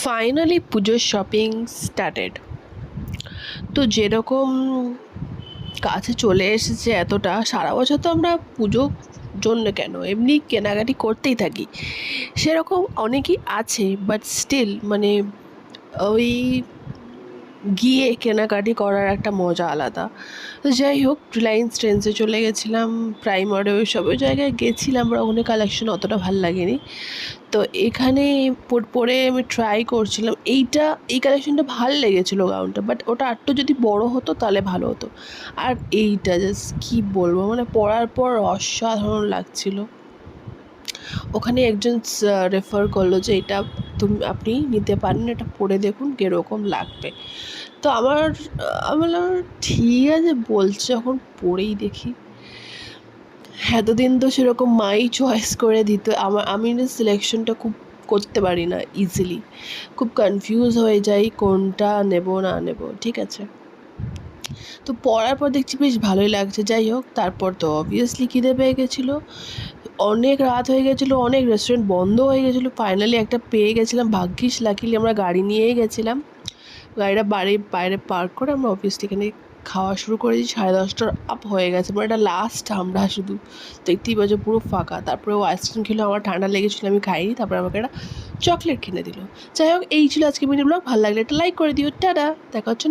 Finally পুজোর shopping started. তো যেরকম কাছে চলে এসেছে এতটা, সারা বছর তো আমরা পুজোর জন্য কেন এমনি কেনাকাটি করতেই থাকি, সেরকম অনেকই আছে, বাট স্টিল মানে ওই গিয়ে কেনাকাটি করার একটা মজা আলাদা। তো যাই হোক, রিলায়েন্স ট্রেন্ডসে চলে গেছিলাম, প্রাইমারে, ওই সব জায়গায় গেছিলাম, আর ওখানে কালেকশন অতটা ভালো লাগেনি। তো এখানে পরে আমি ট্রাই করছিলাম, এই কালেকশনটা ভালো লেগেছিলো গাউনটা, বাট ওটা আরটু যদি বড় হতো তাহলে ভালো হতো। আর এইটা জাস্ট কী বলবো, মানে পরার পর অসাধারণ লাগছিলো। ওখানে একজন রেফার করলো যে এটা আপনি নিতে পারেন, এটা পরে দেখুন কীরকম লাগবে। তো আমি বললাম ঠিক আছে, বলছে যখন পরেই দেখি। এতদিন তো সেরকম মাই চয়েস করে দিত, আমি না সিলেকশনটা খুব করতে পারি না ইজিলি, খুব কনফিউজ হয়ে যাই কোনটা নেব না নেব, ঠিক আছে। তো পরার পর দেখছি বেশ ভালোই লাগছে। যাই হোক, তারপর তো অবভিয়াসলি খিদে পেয়ে গেছিলো, অনেক রাত হয়ে গেছিলো, অনেক রেস্টুরেন্ট বন্ধ হয়ে গেছিলো। ফাইনালি একটা পেয়ে গেছিলাম, ভাগ্যিস লাকিলি আমরা গাড়ি নিয়েই গেছিলাম। গাড়িটা বাড়ির বাইরে পার্ক করে আমরা অবভিয়াসলি এখানে খাওয়া শুরু করেছি। 10:30টার আপ হয়ে গেছে, মানে এটা লাস্ট আমরা শুধু, দেখতেই পাচ্ছ পুরো ফাঁকা। তারপরে ও আইসক্রিম খেলো, আমার ঠান্ডা লেগেছিলো, আমি খাইনি। তারপরে আমাকে একটা চকলেট কিনে দিল। যাই হোক, এই ছিল আজকে মিনি ব্লগ। ভালো লাগলে একটা লাইক করে দিও। টাটা, দেখা হচ্ছে